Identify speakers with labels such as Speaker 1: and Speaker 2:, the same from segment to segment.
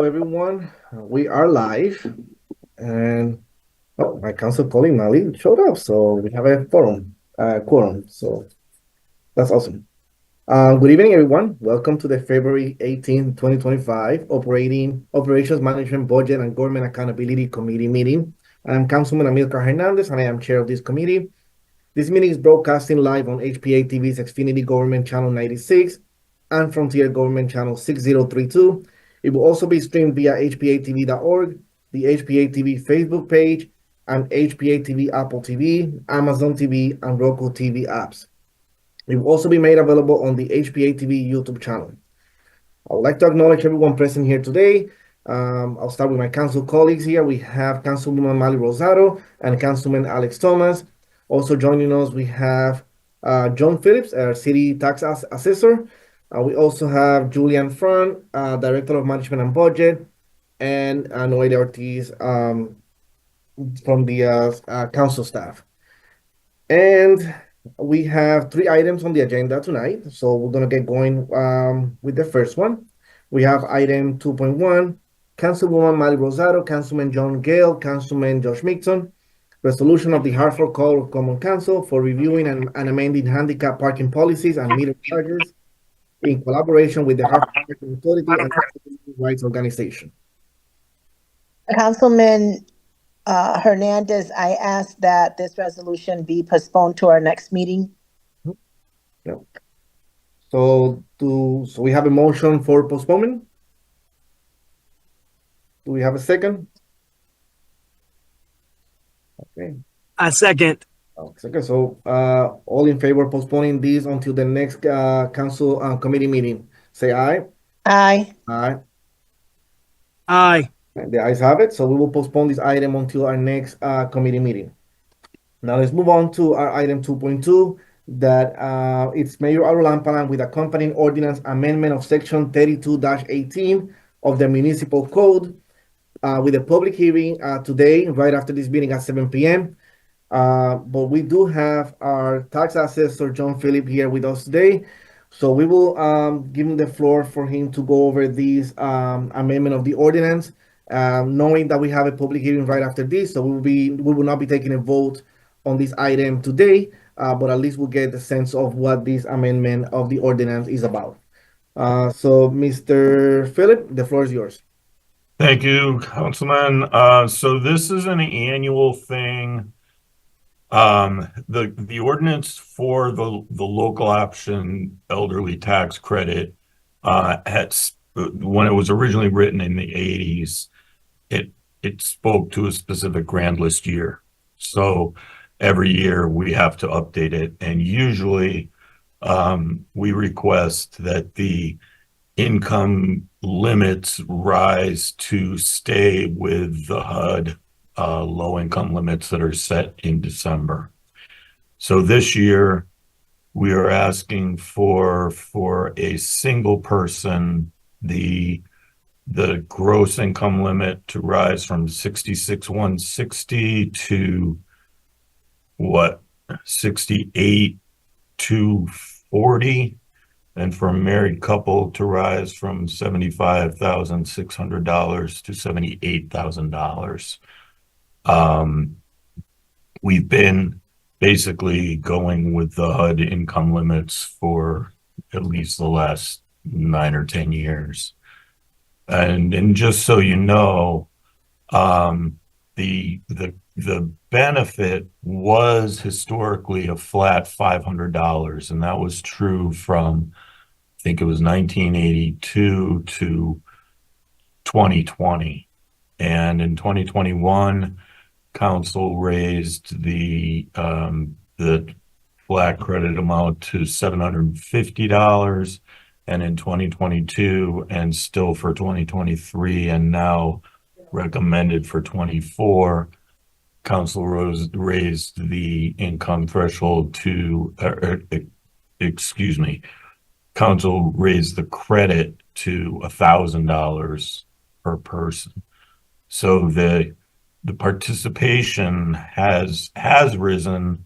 Speaker 1: everyone. We are live, and my council colleague Mali showed up, so we have a quorum. So that's awesome. Good evening, everyone. Welcome to the February 18, 2025 Operations Management Budget and Government Accountability Committee meeting. I'm Councilman Amilcar Hernandez, and I am chair of this committee. This meeting is broadcasting live on HPA-TV's Xfinity Government Channel 96 and Frontier Government Channel 6032. It will also be streamed via hpa-tv.org, the HPA-TV Facebook page, and HPA-TV Apple TV, Amazon TV, and Roku TV apps. It will also be made available on the HPA-TV YouTube channel. I would like to acknowledge everyone present here today. I'll start with my council colleagues here. We have Councilwoman Mali Rosado and Councilman Alex Thomas. Also joining us, we have John Phillips, our city tax assessor. We also have Julian Fran, Director of Management and Budget, and Noelia Ortiz from the council staff. And we have 3 items on the agenda tonight, so we're going to get going with the first one. We have item 2.1, Councilwoman Mali Rosado, Councilman John Gale, Councilman Josh Mixon, resolution of the Hartford Call of Common Council for reviewing and amending handicap parking policies and meter charges in collaboration with the Hartford Parking Authority and the Rights Organization.
Speaker 2: Councilman Hernandez, I ask that this resolution be postponed to our next meeting.
Speaker 1: Yeah. So we have a motion for postponement. Do we have a second? Okay.
Speaker 3: A second.
Speaker 1: Okay. So all in favor of postponing these until the next council committee meeting, say aye.
Speaker 2: Aye.
Speaker 1: Aye.
Speaker 3: Aye.
Speaker 1: The ayes have it. So we will postpone this item until our next committee meeting. Now let's move on to our item 2.2. That it's Mayor Arulampalan with accompanying ordinance amendment of section 32-18 of the municipal code with a public hearing today, right after this meeting at 7 p.m. But we do have our tax assessor, John Phillip, here with us today. So we will give him the floor for him to go over these amendment of the ordinance, knowing that we have a public hearing right after this. So we will not be taking a vote on this item today, but at least we'll get the sense of what this amendment of the ordinance is about. So Mr. Phillip, the floor is yours.
Speaker 4: Thank you, Councilman. So this is an annual thing. The ordinance for the local option elderly tax credit when it was originally written in the 80s, it spoke to a specific grand list year. So every year we have to update it, and usually we request that the income limits rise to stay with the HUD low income limits that are set in December. So this year we are asking for a single person the gross income limit to rise from 66,160 to 68,240, and for a married couple to rise from $75,600 to $78,000. We've been basically going with the HUD income limits for at least the last 9 or 10 years. And just so you know, the benefit was historically a flat $500, and that was true from, I think it was 1982 to 2020. And in 2021, council raised the flat credit amount to $750, and in 2022, and still for 2023, and now recommended for 24, council raised the income threshold to, council raised the credit to $1,000 per person. So the participation has risen,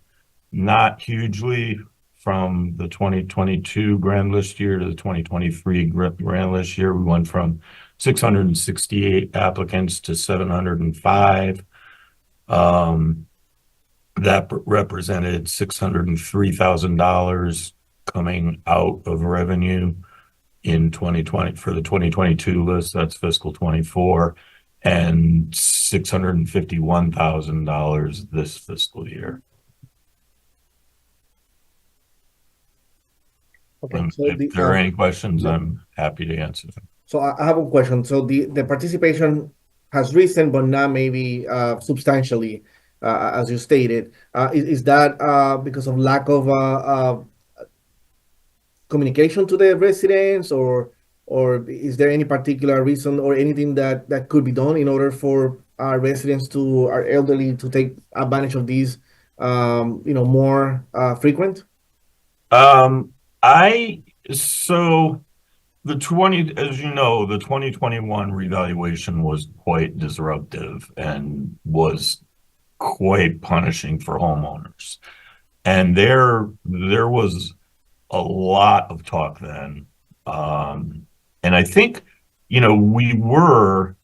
Speaker 4: not hugely, from the 2022 grand list year to the 2023 grand list year. We went from 668 applicants to 705. That represented $603,000 coming out of revenue in 2020 for the 2022 list. That's fiscal 24, and $651,000 this fiscal year.
Speaker 1: Okay, so
Speaker 4: If there are any questions, I'm happy to answer them.
Speaker 1: so I have a question. So the participation has risen, but not maybe substantially, as you stated. Is that because of lack of communication to the residents, or is there any particular reason or anything that could be done in order for our residents to our elderly to take advantage of these, more frequent?
Speaker 4: So the 2021 revaluation was quite disruptive and was quite punishing for homeowners. And there was a lot of talk then. And I think, we were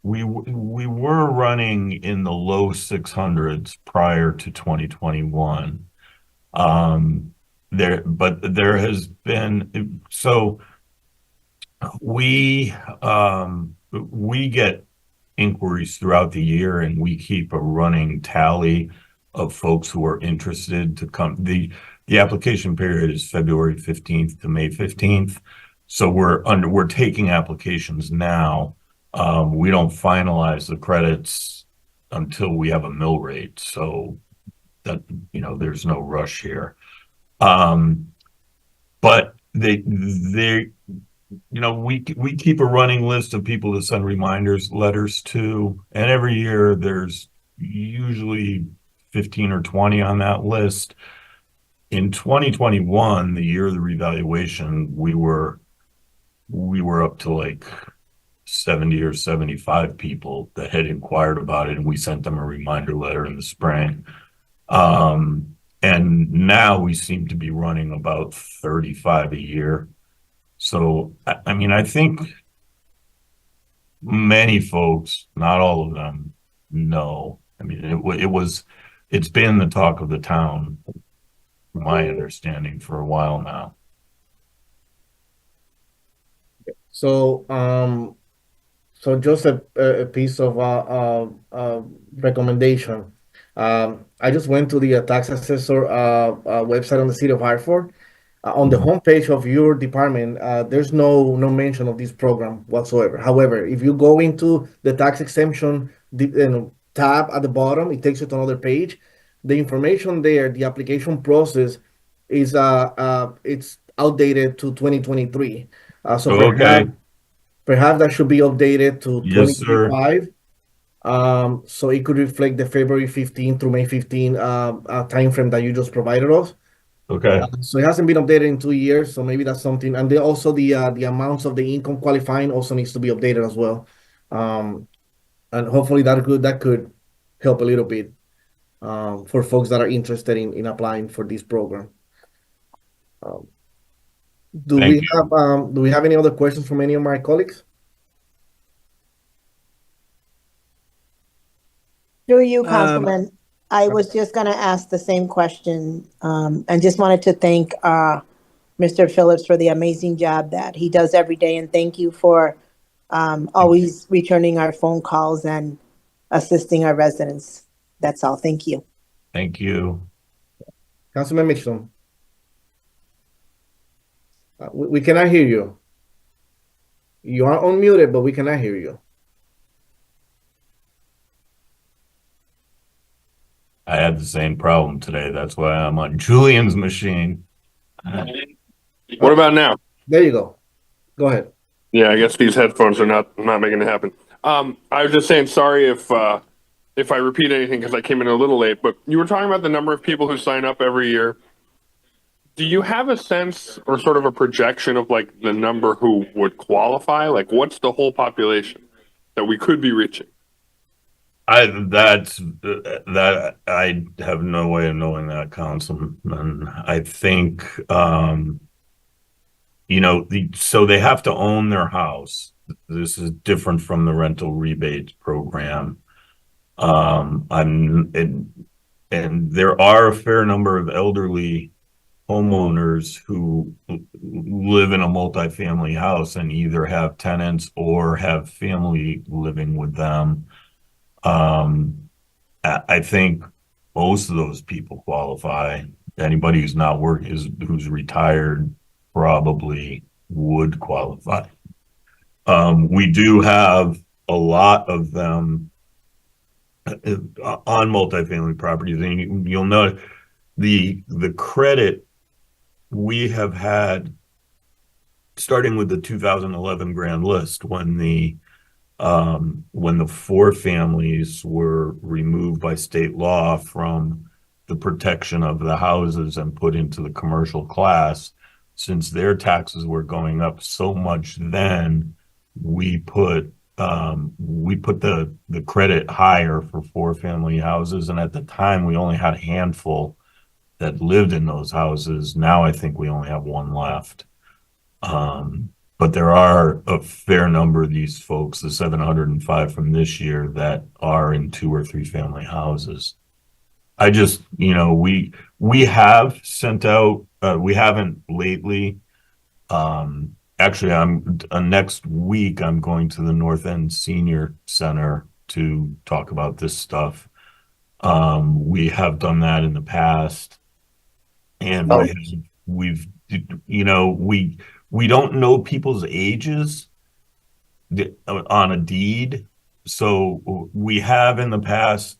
Speaker 4: running in the low 600s prior to 2021. There has been, so we get inquiries throughout the year, and we keep a running tally of folks who are interested to come. The application period is February 15th to May 15th. So we're taking applications now. We don't finalize the credits until we have a mill rate. So that, there's no rush here. But we keep a running list of people to send letters to, and every year there's usually 15 or 20 on that list. In 2021, the year of the revaluation, we were up to like 70 or 75 people that had inquired about it, and we sent them a reminder letter in the spring. And now we seem to be running about 35 a year. So, I think many folks, not all of them, know. It's been the talk of the town, from my understanding, for a while now.
Speaker 1: So, just a piece of recommendation. I just went to the tax assessor website on the city of Hartford. On the homepage of your department, there's no mention of this program whatsoever. However, if you go into the tax exemption tab at the bottom, it takes you to another page. The information there, the application process is it's outdated to 2023. So
Speaker 4: Okay.
Speaker 1: perhaps that should be updated to
Speaker 4: Yes, sir.
Speaker 1: 2025. So it could reflect the February 15 through May 15 timeframe that you just provided us.
Speaker 4: Okay.
Speaker 1: So it hasn't been updated in 2 years, so maybe that's something. And then also the amounts of the income qualifying also needs to be updated as well. And hopefully that could help a little bit for folks that are interested in applying for this program. Do we have any other questions from any of my colleagues?
Speaker 2: Through you, Councilman, I was just going to ask the same question, and just wanted to thank Mr. Phillips for the amazing job that he does every day, and thank you for always returning our phone calls and assisting our residents. That's all. Thank you.
Speaker 4: Thank you.
Speaker 1: Councilman Mitchell. We cannot hear you. You are unmuted, but we cannot hear you.
Speaker 4: I had the same problem today. That's why I'm on Julian's machine.
Speaker 5: What about now?
Speaker 1: There you go. Go ahead.
Speaker 5: Yeah, I guess these headphones are not making it happen. I was just saying sorry if I repeat anything because I came in a little late, but you were talking about the number of people who sign up every year. Do you have a sense or sort of a projection of like the number who would qualify? Like what's the whole population that we could be reaching?
Speaker 4: I have no way of knowing that, Councilman. I think so they have to own their house. This is different from the rental rebates program. And there are a fair number of elderly homeowners who live in a multifamily house and either have tenants or have family living with them. I think most of those people qualify. Anybody who's not working, who's retired, probably would qualify. We do have a lot of them on multifamily properties, and you'll note the credit we have had starting with the 2011 grand list when the four families were removed by state law from the protection of the houses and put into the commercial class. Since their taxes were going up so much, then we put the credit higher for four family houses, and at the time we only had a handful that lived in those houses. Now I think we only have one left. But there are a fair number of these folks, the 705 from this year, that are in 2 or 3 family houses. I just, we have sent out, we haven't lately. Actually, next week, I'm going to the North End Senior Center to talk about this stuff. We have done that in the past. And we don't know people's ages on a deed. So we have in the past,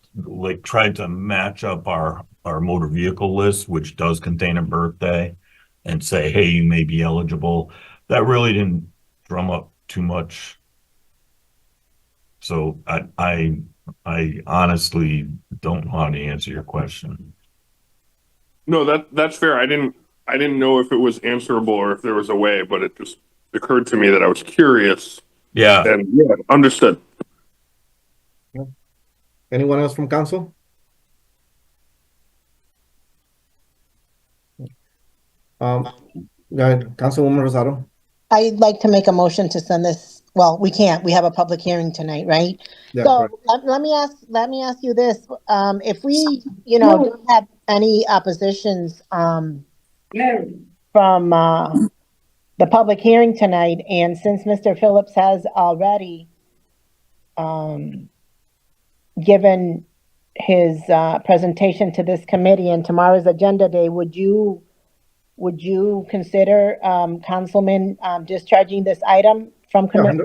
Speaker 4: tried to match up our motor vehicle list, which does contain a birthday, and say, hey, you may be eligible. That really didn't drum up too much. So I honestly don't know how to answer your question.
Speaker 5: No, that's fair. I didn't know if it was answerable or if there was a way, but it just occurred to me that I was curious.
Speaker 4: Yeah.
Speaker 5: And yeah, understood.
Speaker 1: Anyone else from council? Councilwoman Rosado.
Speaker 2: I'd like to make a motion to send this. Well, we can't. We have a public hearing tonight, right?
Speaker 1: Yeah,
Speaker 2: so
Speaker 1: correct.
Speaker 2: let me ask you this: if we, don't have any oppositions from the public hearing tonight, and since Mr. Phillips has already given his presentation to this committee and tomorrow's agenda day, would you consider, Councilman, discharging this item from committee?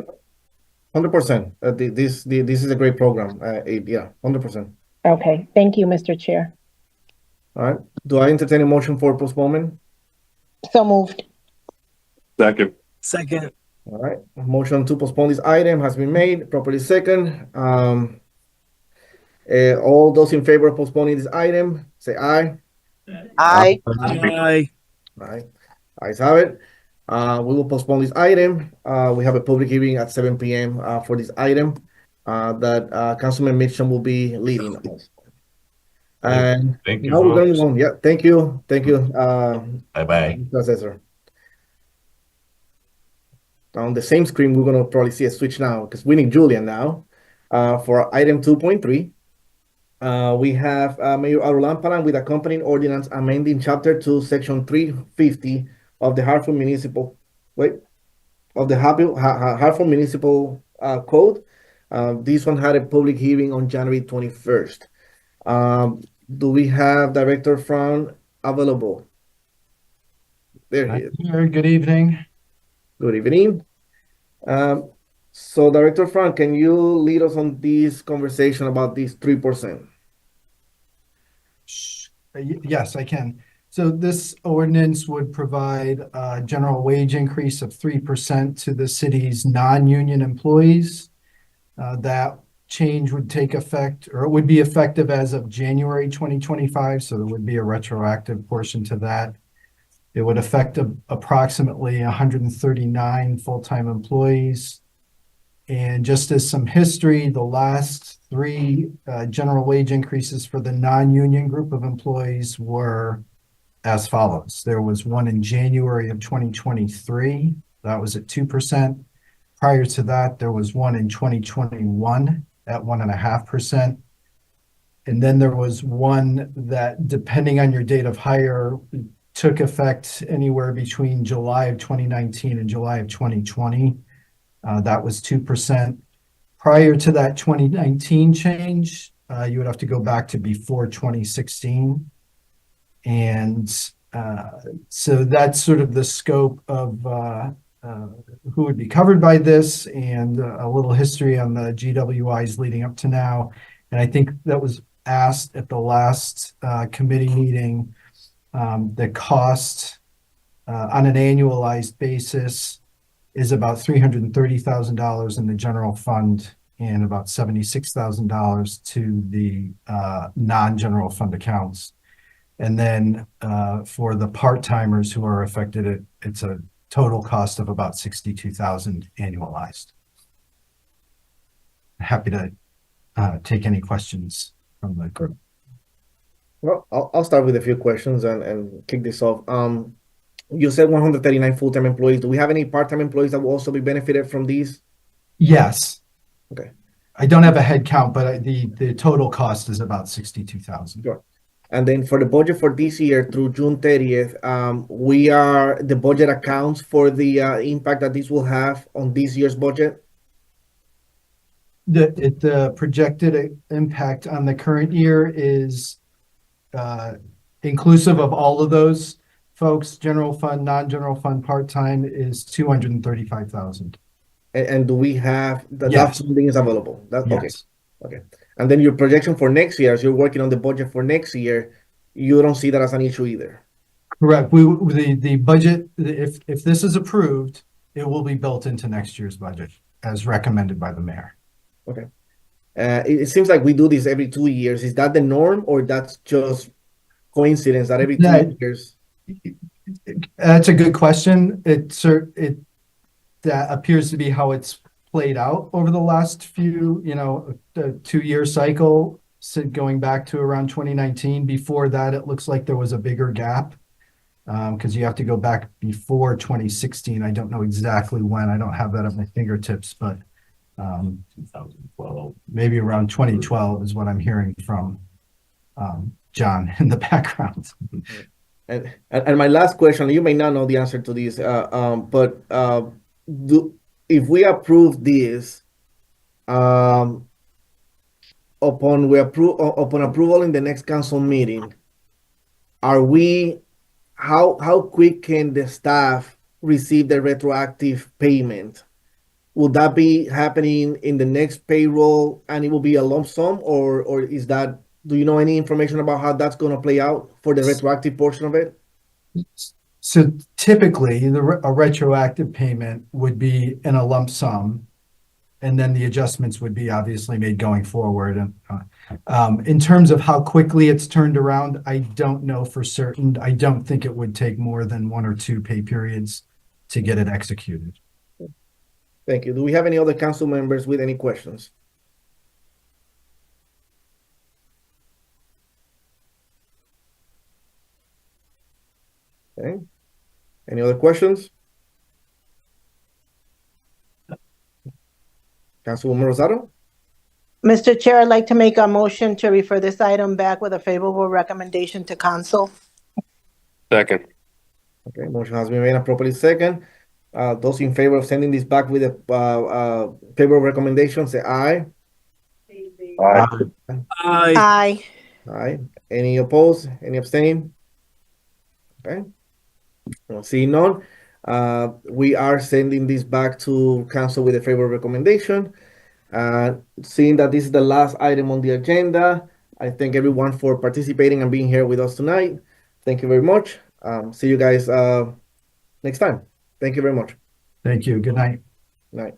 Speaker 1: 100%. This is a great program. 100%.
Speaker 2: Okay, thank you, Mr. Chair.
Speaker 1: All right. Do I entertain a motion for postponement?
Speaker 2: So moved.
Speaker 5: Second.
Speaker 1: All right. A motion to postpone this item has been made, properly second. All those in favor of postponing this item, say aye.
Speaker 2: Aye.
Speaker 3: Aye.
Speaker 1: Aye. Ayes have it. We will postpone this item. We have a public hearing at 7 p.m. For this item that Councilman Mitchum will be leading us. And
Speaker 4: Thank you,
Speaker 1: now we're going
Speaker 4: folks.
Speaker 1: on. Yeah, thank you.
Speaker 4: Bye-bye.
Speaker 1: Assessor. On the same screen, we're going to probably see a switch now because we need Julian now for item 2.3. We have Mayor Arulamparan with accompanying ordinance amending Chapter 2, Section 350 of the Hartford Municipal Hartford Municipal Code. This one had a public hearing on January 21st. Do we have Director Fran available? There he is.
Speaker 6: Good evening.
Speaker 1: Good evening. So Director Fran, can you lead us on this conversation about this 3%?
Speaker 6: Yes, I can. So this ordinance would provide a general wage increase of 3% to the city's non-union employees. That change would take effect, or it would be effective as of January 2025. So there would be a retroactive portion to that. It would affect approximately 139 full-time employees. And just as some history, the last 3 general wage increases for the non-union group of employees were as follows. There was one in January of 2023. That was at 2%. Prior to that, there was one in 2021 at 1.5%. And then there was one that, depending on your date of hire, took effect anywhere between July of 2019 and July of 2020. That was 2%. Prior to that 2019 change, you would have to go back to before 2016. And so that's sort of the scope of who would be covered by this, and a little history on the GWIs leading up to now. And I think that was asked at the last committee meeting. The cost on an annualized basis is about $330,000 in the general fund and about $76,000 to the non-general fund accounts. And then for the part-timers who are affected, it's a total cost of about $62,000 annualized. Happy to take any questions from the group.
Speaker 1: Well, I'll start with a few questions and kick this off. You said 139 full-time employees. Do we have any part-time employees that will also be benefited from these?
Speaker 6: Yes.
Speaker 1: Okay.
Speaker 6: I don't have a head count, but the total cost is about $62,000.
Speaker 1: Sure. And then for the budget for this year through June 30th, the budget accounts for the impact that this will have on this year's budget?
Speaker 6: The projected impact on the current year is inclusive of all of those folks, general fund, non-general fund, part-time, is $235,000.
Speaker 1: And do we have that
Speaker 6: Yes.
Speaker 1: funding is available?
Speaker 6: Yes.
Speaker 1: Okay. And then your projection for next year, as you're working on the budget for next year, you don't see that as an issue either?
Speaker 6: Correct. The budget, if this is approved, it will be built into next year's budget as recommended by the mayor.
Speaker 1: Okay. It seems like we do this every 2 years. Is that the norm, or that's just coincidence that every 2 years?
Speaker 6: That's a good question. That appears to be how it's played out over the last few, the 2-year cycle, going back to around 2019. Before that, it looks like there was a bigger gap because you have to go back before 2016. I don't know exactly when. I don't have that at my fingertips, but 2012, maybe around 2012 is what I'm hearing from John in the background.
Speaker 1: And my last question, you may not know the answer to this, but if we approve this, upon approval in the next council meeting, how quick can the staff receive the retroactive payment? Will that be happening in the next payroll and it will be a lump sum, or is that, do you know any information about how that's going to play out for the retroactive portion of it?
Speaker 6: So typically, a retroactive payment would be in a lump sum, and then the adjustments would be obviously made going forward. And in terms of how quickly it's turned around, I don't know for certain. I don't think it would take more than 1 or 2 pay periods to get it executed.
Speaker 1: Thank you. Do we have any other council members with any questions? Okay. Any other questions? Councilwoman Rosado?
Speaker 2: Mr. Chair, I'd like to make a motion to refer this item back with a favorable recommendation to council.
Speaker 5: Second.
Speaker 1: Okay, motion has been made and properly second. Those in favor of sending this back with a favorable recommendation, say aye.
Speaker 3: Aye.
Speaker 2: Aye.
Speaker 1: Aye. Any opposed? Any abstain? Okay. Well, seeing none, we are sending this back to council with a favorable recommendation. Seeing that this is the last item on the agenda, I thank everyone for participating and being here with us tonight. Thank you very much. See you guys next time. Thank you very much.
Speaker 6: Thank you. Good night.
Speaker 1: Night.